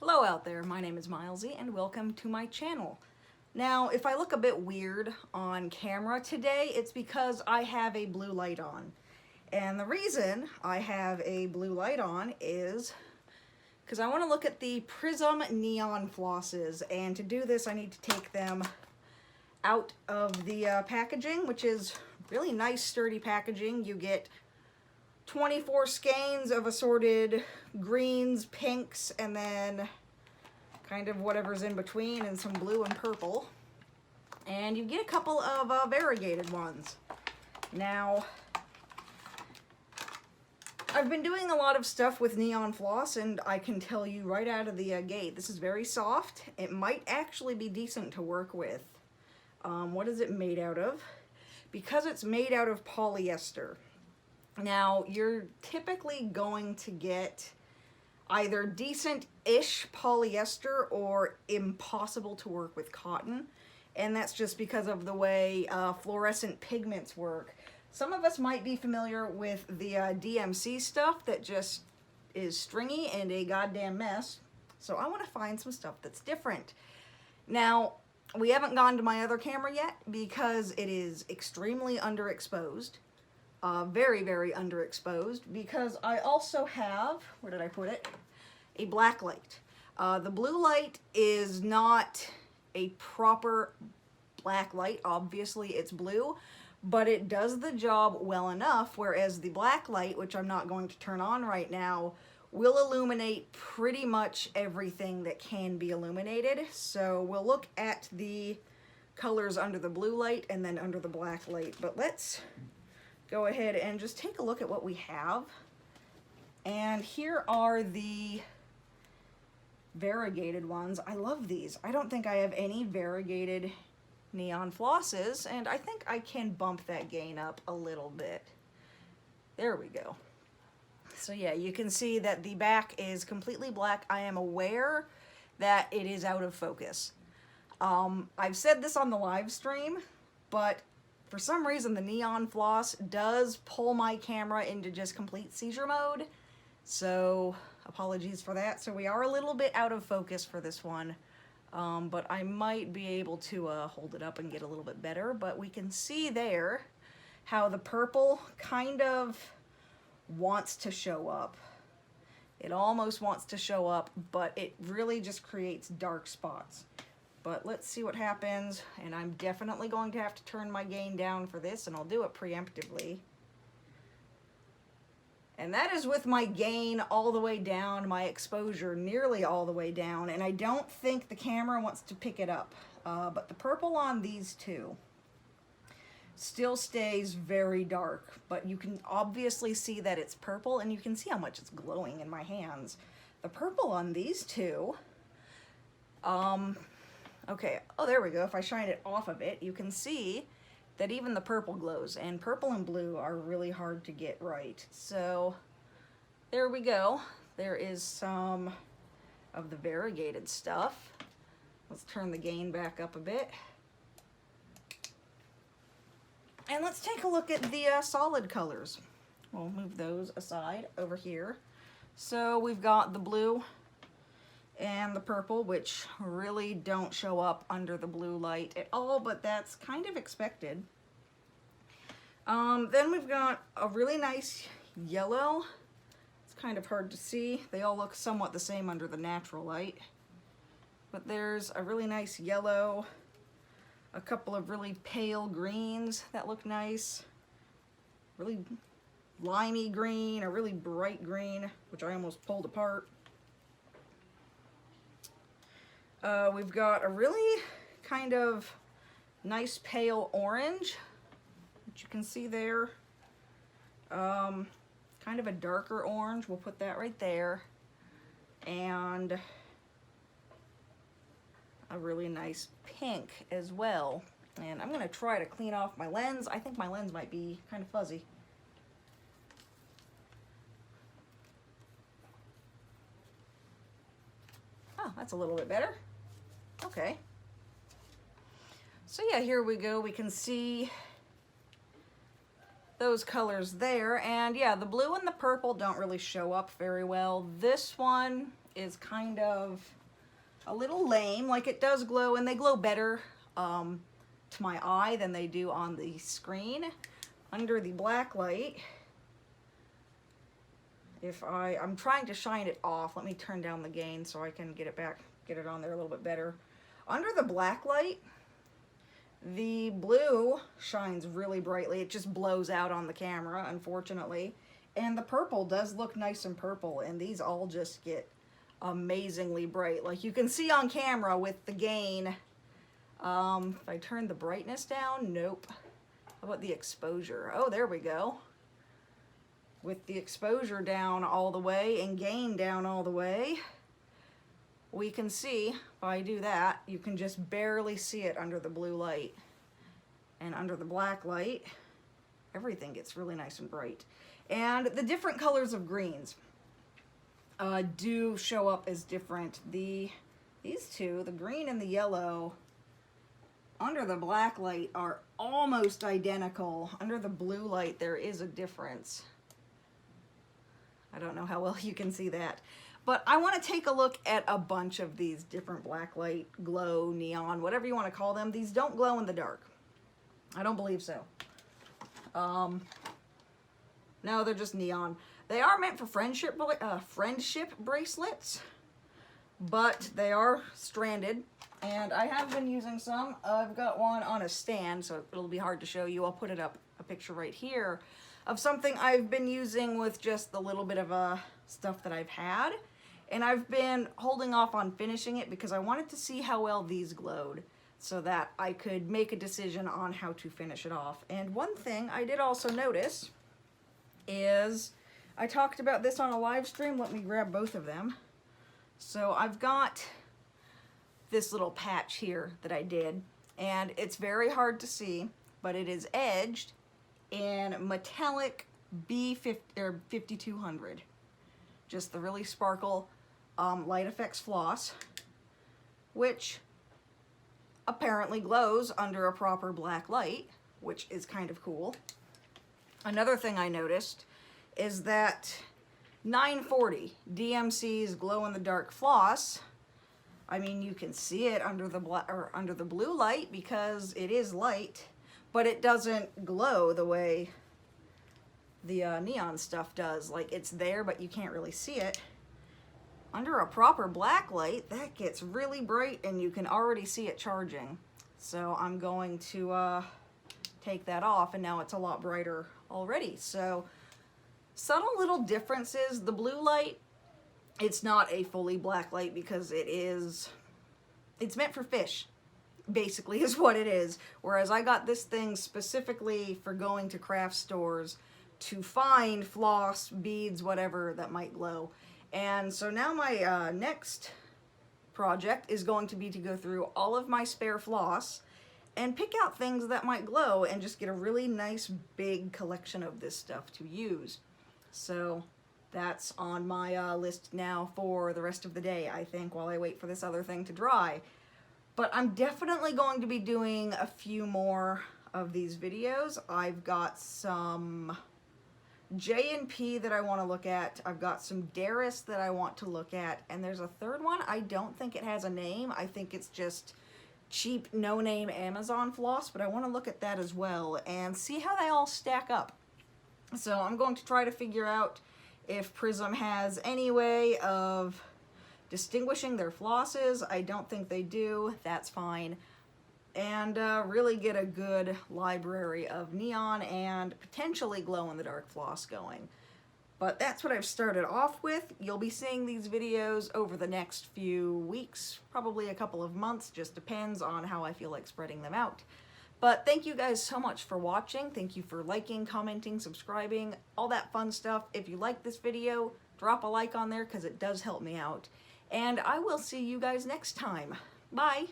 Hello out there, my name is Milesy and welcome to my channel. Now, if I look a bit weird on camera today, it's because I have a blue light on. And the reason I have a blue light on is because I want to look at the Prism neon flosses, and to do this I need to take them out of the packaging, which is really nice sturdy packaging. You get 24 skeins of assorted greens, pinks, and then kind of whatever's in between, and some blue and purple. And you get a couple of variegated ones. Now, I've been doing a lot of stuff with neon floss, and I can tell you right out of the gate, this is very soft. It might actually be decent to work with. What is it made out of? Because it's made out of polyester. Now, you're typically going to get either decent-ish polyester or impossible to work with cotton, and that's just because of the way fluorescent pigments work. Some of us might be familiar with the DMC stuff that just is stringy and a goddamn mess, so I want to find some stuff that's different. Now, we haven't gone to my other camera yet because it is extremely underexposed. Very, very underexposed, because I also have, where did I put it? A black light. The blue light is not a proper black light. Obviously it's blue, but it does the job well enough, whereas the black light, which I'm not going to turn on right now, will illuminate pretty much everything that can be illuminated. So we'll look at the colors under the blue light and then under the black light. But let's go ahead and just take a look at what we have. And here are the variegated ones. I love these. I don't think I have any variegated neon flosses, and I think I can bump that gain up a little bit. There we go. So yeah, you can see that the back is completely black. I am aware that it is out of focus. I've said this on the live stream, but for some reason the neon floss does pull my camera into just complete seizure mode, so apologies for that. So we are a little bit out of focus for this one, but I might be able to hold it up and get a little bit better. But we can see there how the purple kind of wants to show up. It almost wants to show up, but it really just creates dark spots. But let's see what happens, and I'm definitely going to have to turn my gain down for this, and I'll do it preemptively. And that is with my gain all the way down, my exposure nearly all the way down, and I don't think the camera wants to pick it up. But the purple on these two still stays very dark, but you can obviously see that it's purple, and you can see how much it's glowing in my hands. The purple on these two, okay, oh, there we go. If I shine it off of it, you can see that even the purple glows, and purple and blue are really hard to get right. So there we go. There is some of the variegated stuff. Let's turn the gain back up a bit. And let's take a look at the solid colors. We'll move those aside over here. So we've got the blue and the purple, which really don't show up under the blue light at all, but that's kind of expected. Then we've got a really nice yellow. It's kind of hard to see. They all look somewhat the same under the natural light. But there's a really nice yellow, a couple of really pale greens that look nice, really limey green, a really bright green, which I almost pulled apart. We've got a really kind of nice pale orange, which you can see there. Kind of a darker orange, we'll put that right there. And a really nice pink as well. And I'm gonna try to clean off my lens. I think my lens might be kind of fuzzy. Oh, that's a little bit better. Okay. So yeah, here we go. We can see those colors there, and yeah, the blue and the purple don't really show up very well. This one is kind of a little lame. Like, it does glow, and they glow better to my eye than they do on the screen. Under the black light, if I'm trying to shine it off. Let me turn down the gain so I can get it back, get it on there a little bit better. Under the black light, the blue shines really brightly. It just blows out on the camera, unfortunately. And the purple does look nice and purple, and these all just get amazingly bright. Like you can see on camera with the gain. If I turn the brightness down, nope. How about the exposure? Oh, there we go. With the exposure down all the way and gain down all the way, we can see, if I do that, you can just barely see it under the blue light. And under the black light, everything gets really nice and bright. And the different colors of greens do show up as different. These two, the green and the yellow, under the black light are almost identical. Under the blue light, there is a difference. I don't know how well you can see that. But I want to take a look at a bunch of these different black light, glow, neon, whatever you want to call them. These don't glow in the dark. I don't believe so. No, they're just neon. They are meant for friendship bracelets, but they are stranded. And I have been using some. I've got one on a stand, so it'll be hard to show you. I'll put it up, a picture right here, of something I've been using with just the little bit of stuff that I've had. And I've been holding off on finishing it because I wanted to see how well these glowed so that I could make a decision on how to finish it off. And one thing I did also notice is, I talked about this on a live stream. Let me grab both of them. So I've got this little patch here that I did, and it's very hard to see, but it is edged in metallic B5200. Just the really sparkle light effects floss, which apparently glows under a proper black light, which is kind of cool. Another thing I noticed is that 940 DMC's glow-in-the-dark floss, I mean, you can see it under the blue light because it is light, but it doesn't glow the way the neon stuff does. Like, it's there, but you can't really see it. Under a proper black light, that gets really bright and you can already see it charging. So I'm going to take that off, and now it's a lot brighter already. So subtle little differences. The blue light, it's not a fully black light because it's meant for fish, basically, is what it is. Whereas I got this thing specifically for going to craft stores to find floss, beads, whatever that might glow. And so now my next project is going to be to go through all of my spare floss and pick out things that might glow and just get a really nice big collection of this stuff to use. So that's on my list now for the rest of the day, I think, while I wait for this other thing to dry. But I'm definitely going to be doing a few more of these videos. I've got some J&P that I want to look at. I've got some Darris that I want to look at. And there's a third one. I don't think it has a name. I think it's just cheap, no-name Amazon floss. But I want to look at that as well and see how they all stack up. So I'm going to try to figure out if Prism has any way of distinguishing their flosses. I don't think they do. That's fine. And really get a good library of neon and potentially glow-in-the-dark floss going. But that's what I've started off with. You'll be seeing these videos over the next few weeks, probably a couple of months, just depends on how I feel like spreading them out. But thank you guys so much for watching. Thank you for liking, commenting, subscribing, all that fun stuff. If you like this video, drop a like on there because it does help me out. And I will see you guys next time. Bye!